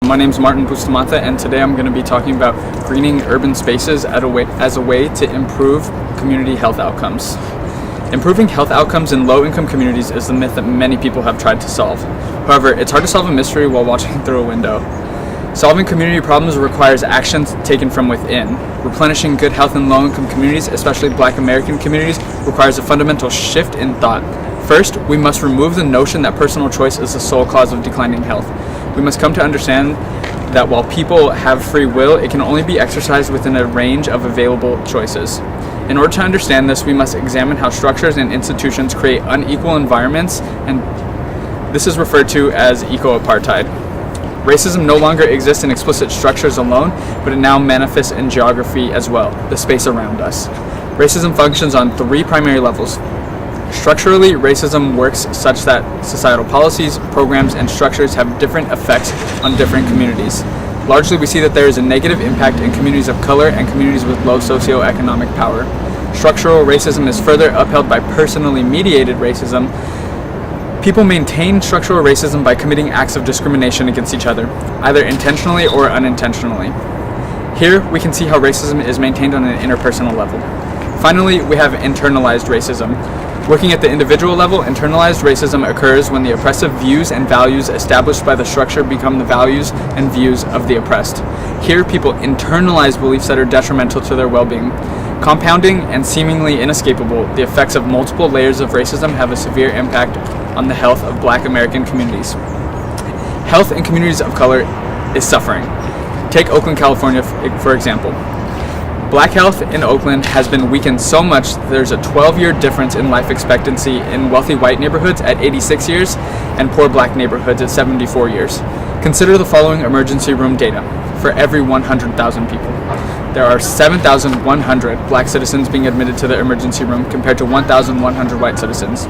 My name is Martin Bustamante, and today I'm going to be talking about greening urban spaces as a way to improve community health outcomes. Improving health outcomes in low-income communities is the myth that many people have tried to solve. However, it's hard to solve a mystery while watching through a window. Solving community problems requires actions taken from within. Replenishing good health in low-income communities, especially Black American communities, requires a fundamental shift in thought. First, we must remove the notion that personal choice is the sole cause of declining health. We must come to understand that while people have free will, it can only be exercised within a range of available choices. In order to understand this, we must examine how structures and institutions create unequal environments, and this is referred to as eco-apartheid. Racism no longer exists in explicit structures alone, but it now manifests in geography as well, the space around us. Racism functions on three primary levels. Structurally, racism works such that societal policies, programs, and structures have different effects on different communities. Largely, we see that there is a negative impact in communities of color and communities with low socioeconomic power. Structural racism is further upheld by personally mediated racism. People maintain structural racism by committing acts of discrimination against each other, either intentionally or unintentionally. Here, we can see how racism is maintained on an interpersonal level. Finally, we have internalized racism. Working at the individual level, internalized racism occurs when the oppressive views and values established by the structure become the values and views of the oppressed. Here, people internalize beliefs that are detrimental to their well-being. Compounding and seemingly inescapable, the effects of multiple layers of racism have a severe impact on the health of Black American communities. Health in communities of color is suffering. Take Oakland, California, for example. Black health in Oakland has been weakened so much that there's a 12-year difference in life expectancy in wealthy white neighborhoods at 86 years and poor Black neighborhoods at 74 years. Consider the following emergency room data. For every 100,000 people, there are 7,100 Black citizens being admitted to the emergency room compared to 1,100 white citizens.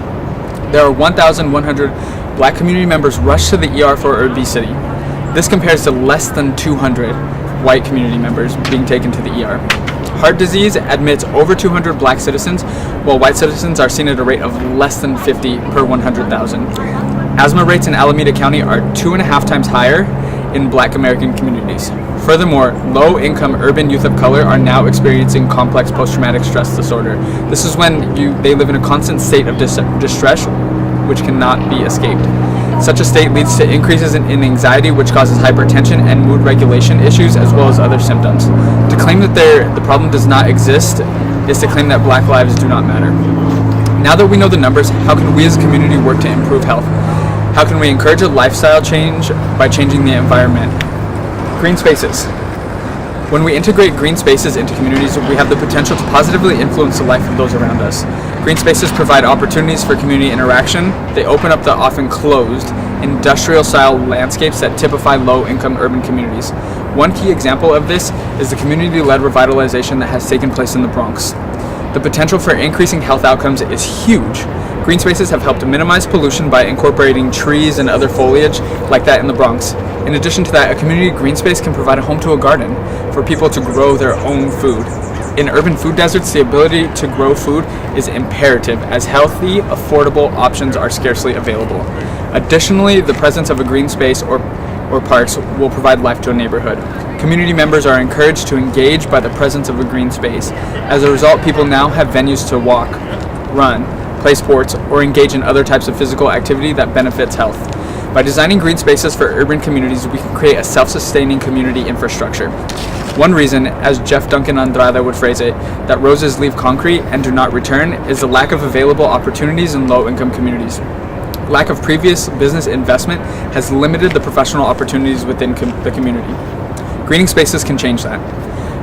There are 1,100 Black community members rushed to the ER for obesity. This compares to less than 200 white community members being taken to the ER. Heart disease admits over 200 Black citizens, while white citizens are seen at a rate of less than 50 per 100,000. Asthma rates in Alameda County are 2.5 times higher in Black American communities. Furthermore, low-income urban youth of color are now experiencing complex post-traumatic stress disorder. This is when they live in a constant state of distress, which cannot be escaped. Such a state leads to increases in anxiety, which causes hypertension and mood regulation issues, as well as other symptoms. To claim that the problem does not exist is to claim that Black lives do not matter. Now that we know the numbers, how can we as a community work to improve health? How can we encourage a lifestyle change by changing the environment? Green spaces. When we integrate green spaces into communities, we have the potential to positively influence the life of those around us. Green spaces provide opportunities for community interaction. They open up the often closed, industrial-style landscapes that typify low-income urban communities. One key example of this is the community-led revitalization that has taken place in the Bronx. The potential for increasing health outcomes is huge. Green spaces have helped minimize pollution by incorporating trees and other foliage like that in the Bronx. In addition to that, a community green space can provide a home to a garden for people to grow their own food. In urban food deserts, the ability to grow food is imperative, as healthy, affordable options are scarcely available. Additionally, the presence of a green space or parks will provide life to a neighborhood. Community members are encouraged to engage by the presence of a green space. As a result, people now have venues to walk, run, play sports, or engage in other types of physical activity that benefits health. By designing green spaces for urban communities, we can create a self-sustaining community infrastructure. One reason, as Jeff Duncan Andrade would phrase it, that roses leave concrete and do not return is the lack of available opportunities in low-income communities. Lack of previous business investment has limited the professional opportunities within the community. Greening spaces can change that.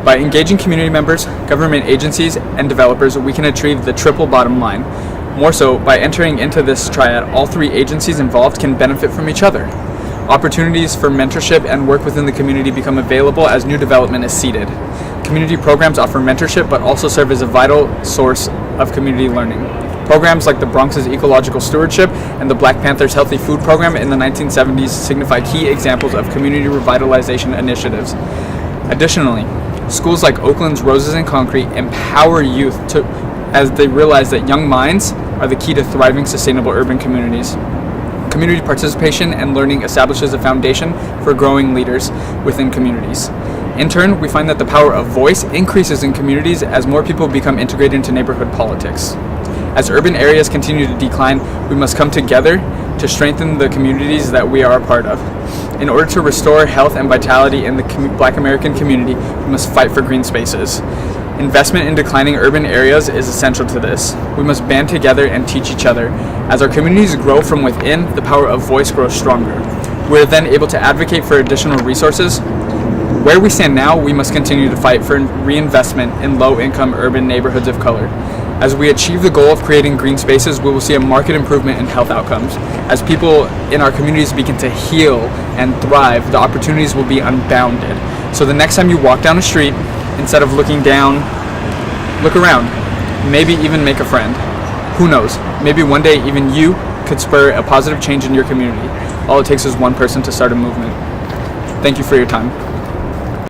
By engaging community members, government agencies, and developers, we can achieve the triple bottom line. More so, by entering into this triad, all three agencies involved can benefit from each other. Opportunities for mentorship and work within the community become available as new development is seeded. Community programs offer mentorship but also serve as a vital source of community learning. Programs like the Bronx's Ecological Stewardship and the Black Panthers Healthy Food Program in the 1970s signify key examples of community revitalization initiatives. Additionally, schools like Oakland's Roses and Concrete empower youth as they realize that young minds are the key to thriving, sustainable urban communities. Community participation and learning establishes a foundation for growing leaders within communities. In turn, we find that the power of voice increases in communities as more people become integrated into neighborhood politics. As urban areas continue to decline, we must come together to strengthen the communities that we are a part of. In order to restore health and vitality in the Black American community, we must fight for green spaces. Investment in declining urban areas is essential to this. We must band together and teach each other. As our communities grow from within, the power of voice grows stronger. We are then able to advocate for additional resources. Where we stand now, we must continue to fight for reinvestment in low-income urban neighborhoods of color. As we achieve the goal of creating green spaces, we will see a marked improvement in health outcomes. As people in our communities begin to heal and thrive, the opportunities will be unbounded. So the next time you walk down a street, instead of looking down, look around. Maybe even make a friend. Who knows? Maybe one day even you could spur a positive change in your community. All it takes is one person to start a movement. Thank you for your time.